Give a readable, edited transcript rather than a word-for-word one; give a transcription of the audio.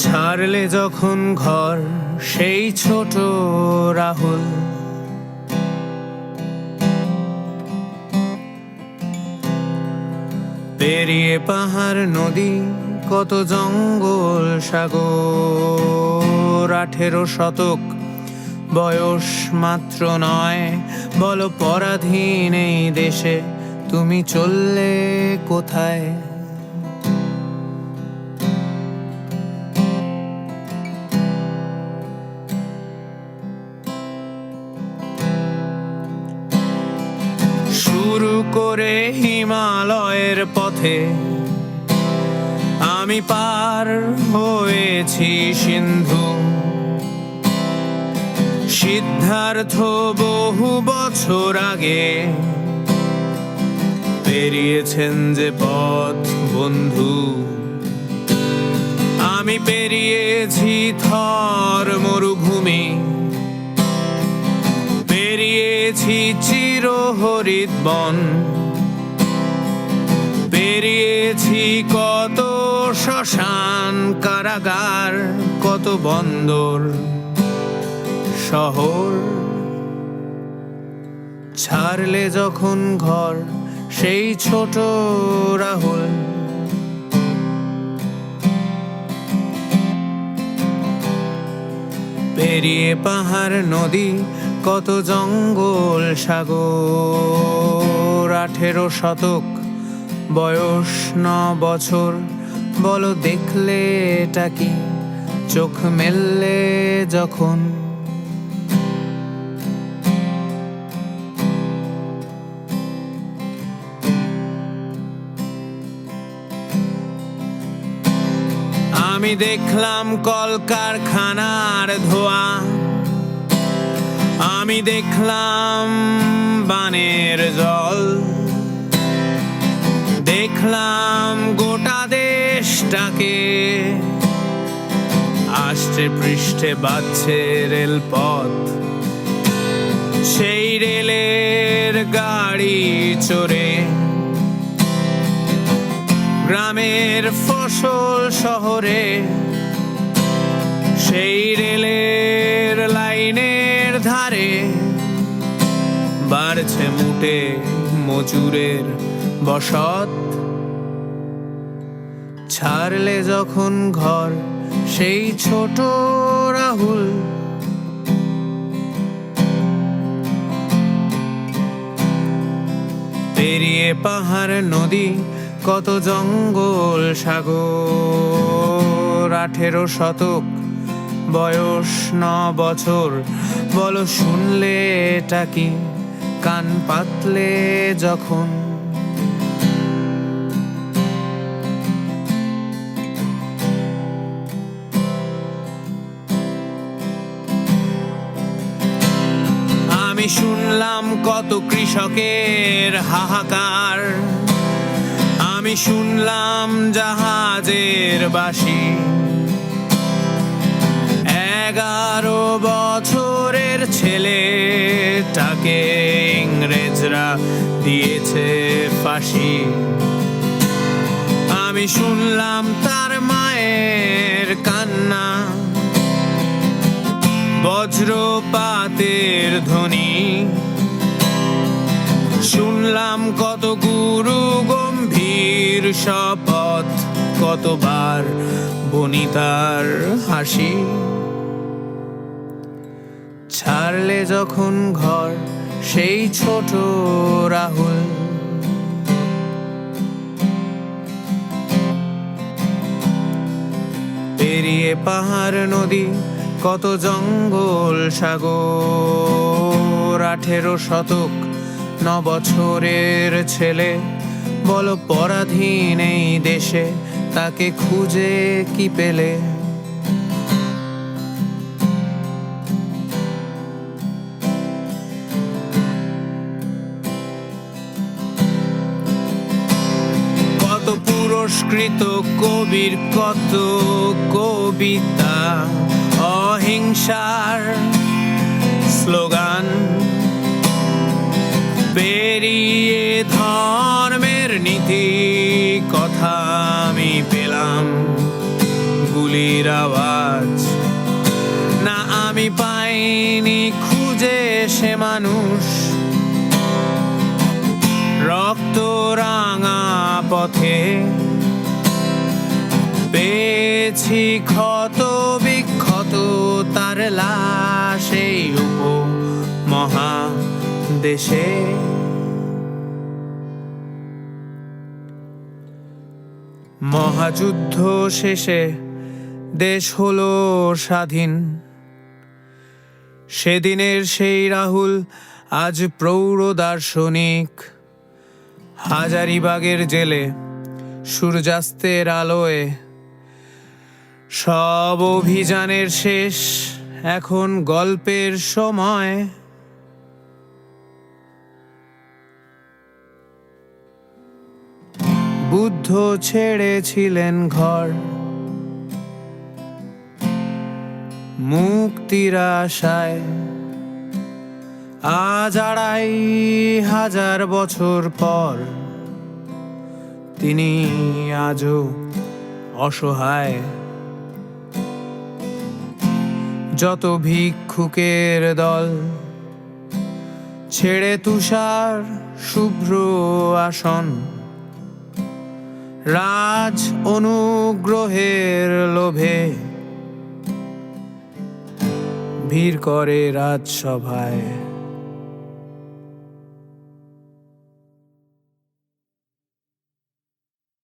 ছাড়লে যখন ঘর সেই ছোট রাহুল, পেরিয়ে পাহাড় নদী কত জঙ্গল সাগর। 18 শতক বয়স মাত্র নয়, বলো পরাধীন এই দেশে তুমি চললে কোথায়? শুরু করে হিমালয়ের পথে আমি পার হয়েছি সিন্ধু, সিদ্ধার্থ বহু বছর আগে পেরিয়েছেন যে পথ বন্ধু। আমি পেরিয়েছি থর মরুভূমি, পেরিয়েছি চিরহরিৎ বন, পেরিয়েছি কত শ্মশান কারাগার, কত বন্দর শহর। ছাড়লে যখন ঘর সেই ছোট রাহুল, পেরিয়ে পাহাড় নদী কত জঙ্গল সাগর। 18 শতক বয়স 9 বছর, বলো দেখলে এটা কি চোখ মেললে যখন? আমি দেখলাম কলকারখানার ধোঁয়া, আমি দেখলাম বানের জল, দেখলাম গোটা দেশটাকে আষ্টে পৃষ্ঠে বাজছে রেলপথ। সেই রেলের গাড়ি চড়ে গ্রামের ফসল শহরে, সেই রেলের লাইনের ধারে বাড়ছে মুটে মজুরের বসত। ছাড়লে যখন ঘর সেই ছোট রাহুল, পেরিয়ে পাহাড় নদী কত জঙ্গল সাগর। 18 শতক বয়স 9 বছর, বলো শুনলে এটা কি কান পাতলে যখন? আমি শুনলাম কত কৃষকের হাহাকার, আমি শুনলাম জাহাজের বাঁশি। 11 বছরের ছেলেটাকে ইংরেজরা দিয়েছে ফাঁসি। আমি শুনলাম তার মায়ের কান্না, বজ্রপাতের ধ্বনি। শুনলাম কত গুরু গম্ভীর শপথ, কতবার বনিতার হাসি। ছাড়লে যখন ঘর সেই ছোট রাহুল, পেরিয়ে পাহাড় নদী কত জঙ্গল সাগর। 18 শতক 9 বছরের ছেলে, বলো পরাধীন এই দেশে তাকে খুঁজে কি পেলে? কত পুরস্কৃত কবির কত কবিতা, অহিংসার স্লোগান, পেরিয়ে ধর্মের নীতি কথা আমি পেলাম গুলির মুক্তির আওয়াজ। না আমি পাইনি খুঁজে সে মানুষ, রক্ত রাঙা পথে পেয়েছি ক্ষত বিক্ষত তার লাশ এই উপমহাদেশে। মহাযুদ্ধ শেষে দেশ হলো স্বাধীন, সেদিনের সেই রাহুল আজ প্রৌঢ় দার্শনিক। হাজারিবাগের জেলে সূর্যাস্তের আলোয় সব অভিযানের শেষ, এখন গল্পের সময়। বুদ্ধ ছেড়েছিলেন ঘর মুক্তির আশায়, আজ ২৫০০ বছর পর তিনি আজও অসহায়। যত ভিক্ষুকের দল ছেড়ে তুষার শুভ্র আসন, রাজ অনুগ্রহের লোভে ভিড় করে রাজসভায়।